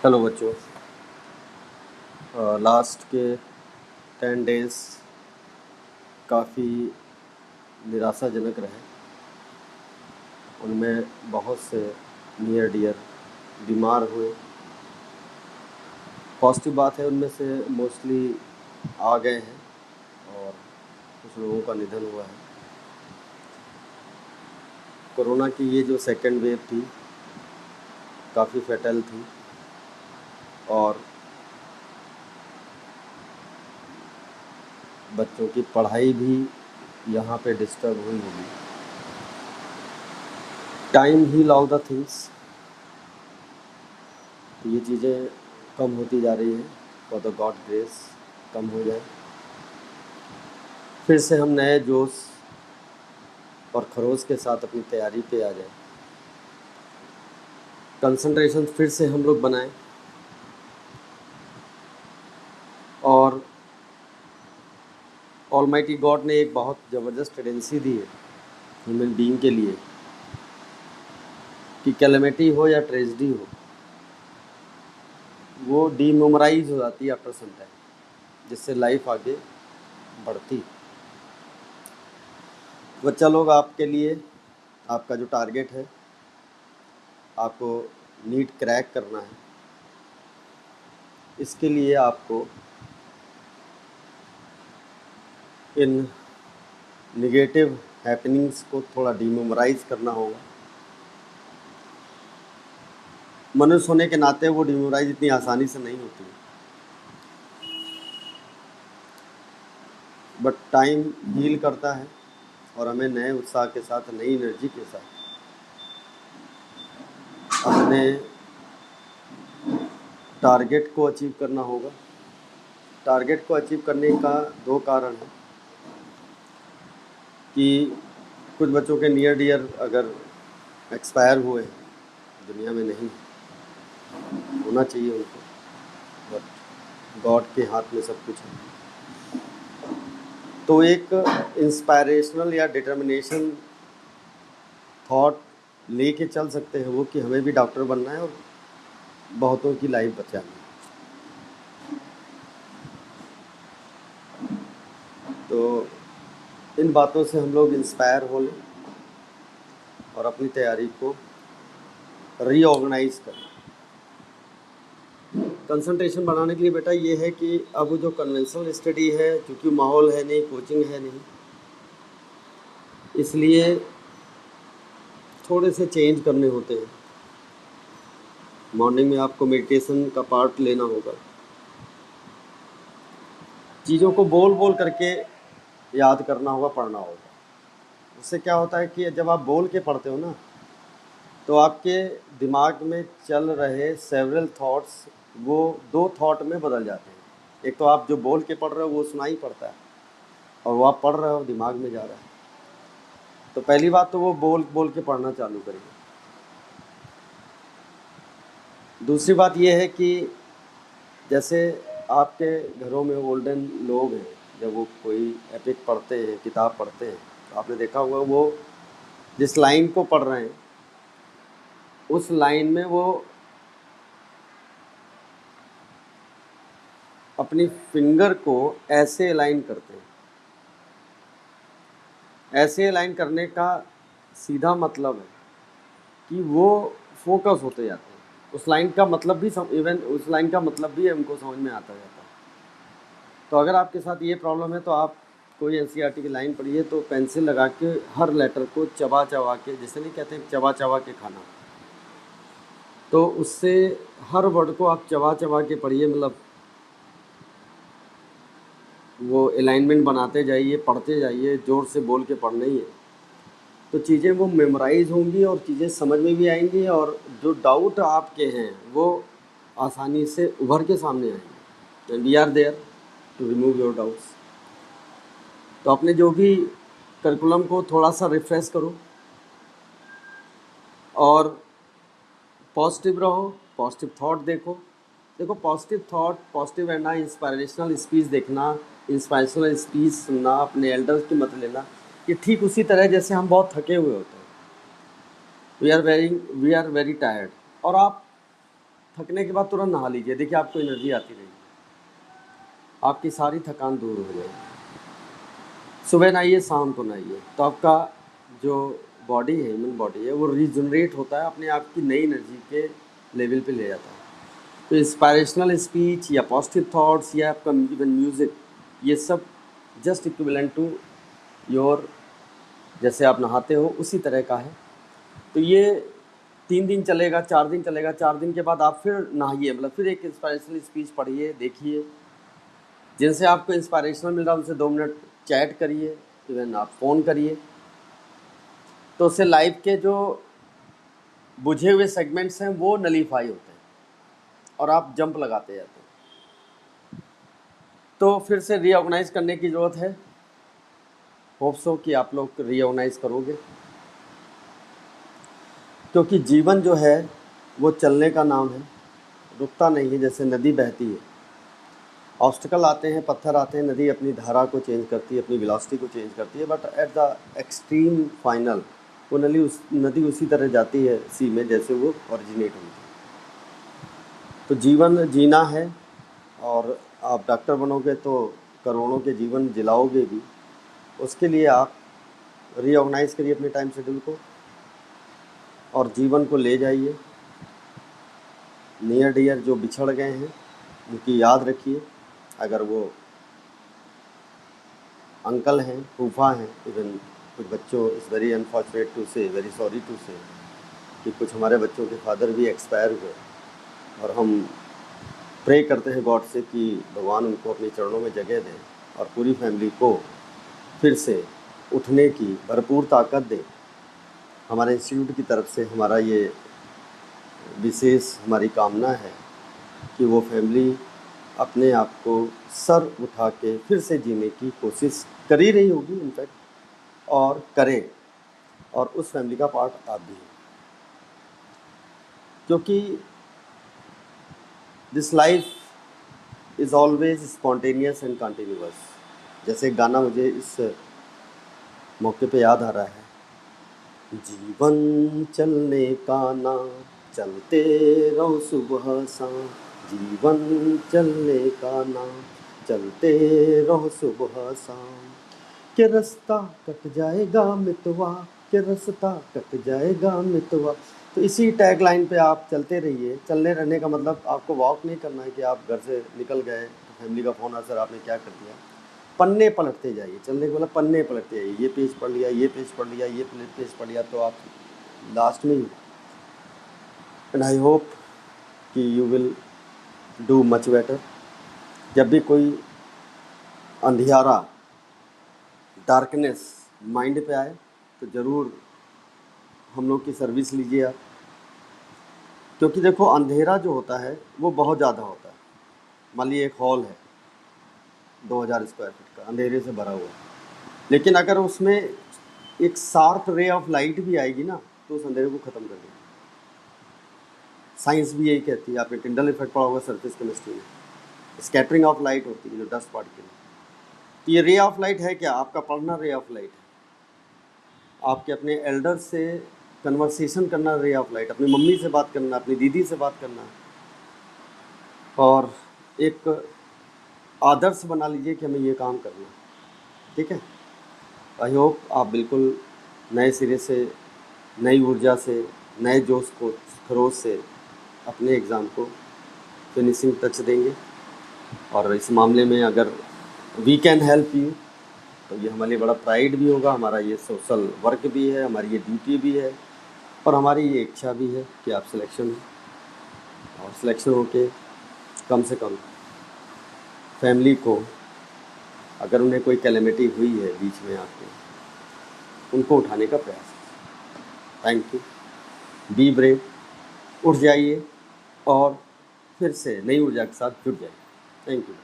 Hello बच्चों। Last के 10 days काफ़ी निराशाजनक रहे। उनमें बहुत से नियर डियर बीमार हुए। पॉजिटिव बात है, उनमें से मोस्टली आ गए हैं और कुछ लोगों का निधन हुआ है। कोरोना की ये जो सेकेंड वेव थी काफ़ी फैटल थी और बच्चों की पढ़ाई भी यहाँ पे डिस्टर्ब हुई होगी। Time heal all the things, ये चीज़ें कम होती जा रही हैं। फॉर द गॉड ग्रेस कम हो जाए, फिर से हम नए जोश और खरोश के साथ अपनी तैयारी पे आ जाए। कंसंट्रेशन फिर से हम लोग बनाएं और ऑलमाइटी गॉड ने एक बहुत ज़बरदस्त टेंडेंसी दी है ह्यूमन बीइंग के लिए कि कैलेमिटी हो या ट्रेजिडी हो, वो डीमेमोराइज हो जाती है आफ्टर सम टाइम, जिससे लाइफ आगे बढ़ती। बच्चा लोग, आपके लिए आपका जो टारगेट है, आपको नीट क्रैक करना है। इसके लिए आपको इन निगेटिव हैपनिंग्स को थोड़ा डीमेमोराइज करना होगा। मनुष्य होने के नाते वो डीमेमोराइज इतनी आसानी से नहीं होती, बट टाइम हील करता है और हमें नए उत्साह के साथ, नई एनर्जी के साथ अपने टारगेट को अचीव करना होगा। टारगेट को अचीव करने का दो कारण है कि कुछ बच्चों के नियर डियर अगर एक्सपायर हुए, दुनिया में नहीं होना चाहिए उनको, बट गॉड के हाथ में सब कुछ है। तो एक इंस्पायरेशनल या डिटर्मिनेशन थॉट लेके चल सकते हैं वो कि हमें भी डॉक्टर बनना है और बहुतों की लाइफ बचानी है। तो इन बातों से हम लोग इंस्पायर हो लें और अपनी तैयारी को रीऑर्गेनाइज करें। कंसंट्रेशन बढ़ाने के लिए बेटा ये है कि अब जो कन्वेंशनल स्टडी है, क्योंकि माहौल है नहीं, कोचिंग है नहीं, इसलिए थोड़े से चेंज करने होते हैं। मॉर्निंग में आपको मेडिटेशन का पार्ट लेना होगा। चीज़ों को बोल बोल करके याद करना होगा, पढ़ना होगा। उससे क्या होता है कि जब आप बोल के पढ़ते हो ना, तो आपके दिमाग में चल रहे सेवरल थॉट्स वो दो थॉट में बदल जाते हैं। एक तो आप जो बोल के पढ़ रहे हो वो सुनाई पड़ता है और वो आप पढ़ रहे हो दिमाग में जा रहा है। तो पहली बात तो वो बोल बोल के पढ़ना चालू करिए। दूसरी बात ये है कि जैसे आपके घरों में ओल्डन लोग हैं, जब वो कोई एपिक पढ़ते हैं, किताब पढ़ते हैं, तो आपने देखा होगा वो जिस लाइन को पढ़ रहे हैं उस लाइन में वो अपनी फिंगर को ऐसे अलाइन करते हैं। ऐसे अलाइन करने का सीधा मतलब है कि वो फोकस होते जाते हैं। उस लाइन का मतलब भी इवन उस लाइन का मतलब भी हमको समझ में आता जाता है। तो अगर आपके साथ ये प्रॉब्लम है तो आप कोई एनसीईआरटी की लाइन पढ़िए, तो पेंसिल लगा के हर लेटर को चबा चबा के, जैसे नहीं कहते हैं चबा चबा के खाना, तो उससे हर वर्ड को आप चबा चबा के पढ़िए। मतलब वो अलाइनमेंट बनाते जाइए, पढ़ते जाइए, ज़ोर से बोल के पढ़ना ही है। तो चीज़ें वो मेमोराइज होंगी और चीज़ें समझ में भी आएंगी और जो डाउट आपके हैं वो आसानी से उभर के सामने आएंगे। And we are there to remove your doubts. तो अपने जो भी करिकुलम को थोड़ा सा रिफ्रेश करो और पॉजिटिव रहो, पॉजिटिव थॉट देखो। पॉजिटिव थॉट, पॉजिटिव रहना, इंस्पायरेशनल स्पीच देखना, इंस्पायरेशनल स्पीच सुनना, अपने एल्डर्स की मत लेना, ये ठीक उसी तरह जैसे हम बहुत थके हुए होते हैं। वी आर वेरी टायर्ड और आप थकने के बाद तुरंत नहा लीजिए, देखिए आपको एनर्जी आती रहेगी, आपकी सारी थकान दूर हो जाएगी। सुबह नहाइए, शाम को नहाइए, तो आपका जो बॉडी है, ह्यूमन बॉडी है, वो रीजनरेट होता है, अपने आप की नई एनर्जी के लेवल पे ले जाता है। तो इंस्पायरेशनल स्पीच या पॉजिटिव थॉट्स या आपका इवन म्यूज़िक, ये सब जस्ट इक्विवेलेंट टू योर, जैसे आप नहाते हो उसी तरह का है। तो ये 3 दिन चलेगा, 4 दिन चलेगा, 4 दिन के बाद आप फिर नहाइए, मतलब फिर एक इंस्पायरेशनल स्पीच पढ़िए, देखिए, जिनसे आपको इंस्पायरेशनल मिल रहा है उनसे 2 मिनट चैट करिए, इवन आप फ़ोन करिए। तो उससे लाइफ के जो बुझे हुए सेगमेंट्स हैं वो नलीफाई होते हैं और आप जंप लगाते जाते हैं। तो फिर से रीऑर्गेनाइज करने की ज़रूरत है। होप सो कि आप लोग रीऑर्गेनाइज करोगे, क्योंकि जीवन जो है वो चलने का नाम है, रुकता नहीं है। जैसे नदी बहती है, ऑब्स्टिकल आते हैं, पत्थर आते हैं, नदी अपनी धारा को चेंज करती है, अपनी वेलोसिटी को चेंज करती है, but at the extreme final वो नदी उसी तरह जाती है सी में जैसे वो ओरिजिनेट हुई थी। तो जीवन जीना है, और आप डॉक्टर बनोगे तो करोड़ों के जीवन जिलाओगे भी। उसके लिए आप रीऑर्गेनाइज करिए अपने टाइम शेड्यूल को और जीवन को ले जाइए। नियर डियर जो बिछड़ गए हैं उनकी याद रखिए, अगर वो अंकल हैं, फूफा हैं, इवन कुछ बच्चों, इज़ वेरी अनफॉर्चुनेट टू से, वेरी सॉरी टू से कि कुछ हमारे बच्चों के फादर भी एक्सपायर हुए, और हम प्रे करते हैं गॉड से कि भगवान उनको अपने चरणों में जगह दें और पूरी फैमिली को फिर से उठने की भरपूर ताकत दें। हमारे इंस्टीट्यूट की तरफ से हमारा ये विशेष हमारी कामना है कि वो फैमिली अपने आप को सर उठा के फिर से जीने की कोशिश कर ही रही होगी इनफैक्ट, और करें, और उस फैमिली का पार्ट आप भी हैं, क्योंकि this life is always spontaneous and continuous. जैसे एक गाना मुझे इस मौके पे याद आ रहा है, जीवन चलने का नाम, चलते रहो सुबह शाम, जीवन चलने का नाम, चलते रहो सुबह शाम, के रास्ता कट जाएगा मितवा, के रास्ता कट जाएगा मितवा। तो इसी टैग लाइन पे आप चलते रहिए। चलने रहने का मतलब आपको वॉक नहीं करना है कि आप घर से निकल गए तो फैमिली का फ़ोन आ, सर आपने क्या कर दिया। पन्ने पलटते जाइए, चलने के मतलब पन्ने पलटते जाइए, ये पेज पढ़ लिया, ये पेज पढ़ लिया, ये पेज पढ़ लिया, तो आप लास्ट में ही। एंड आई होप कि you will do much better. जब भी कोई अंधियारा, डार्कनेस माइंड पे आए तो ज़रूर हम लोग की सर्विस लीजिए आप, क्योंकि देखो अंधेरा जो होता है वो बहुत ज़्यादा होता है। मान लीजिए एक हॉल है 2000 स्क्वायर फीट का, अंधेरे से भरा हुआ, लेकिन अगर उसमें एक शार्प रे ऑफ लाइट भी आएगी ना तो उस अंधेरे को ख़त्म कर देगी। साइंस भी यही कहती है, आपने टिंडल इफेक्ट पढ़ा होगा सरफेस केमिस्ट्री में, स्कैटरिंग ऑफ लाइट होती है जो डस्ट पार्टिकल। तो ये रे ऑफ लाइट है क्या? आपका पढ़ना रे ऑफ लाइट है, आपके अपने एल्डर से कन्वर्सेशन करना रे ऑफ लाइट, अपनी मम्मी से बात करना, अपनी दीदी से बात करना, और एक आदर्श बना लीजिए कि हमें ये काम करना है। ठीक है, आई होप आप बिल्कुल नए सिरे से, नई ऊर्जा से, नए जोश को खरोश से अपने एग्ज़ाम को फिनिशिंग टच देंगे। और इस मामले में अगर वी कैन हेल्प यू तो ये हमारे लिए बड़ा प्राइड भी होगा, हमारा ये सोशल वर्क भी है, हमारी ये ड्यूटी भी है, और हमारी ये इच्छा भी है कि आप सिलेक्शन हो, और सिलेक्शन होके कम से कम फैमिली को, अगर उन्हें कोई कैलेमिटी हुई है बीच में आके, उनको उठाने का प्रयास। थैंक यू, बी ब्रेव, उठ जाइए और फिर से नई ऊर्जा के साथ जुड़ जाइए। Thank you.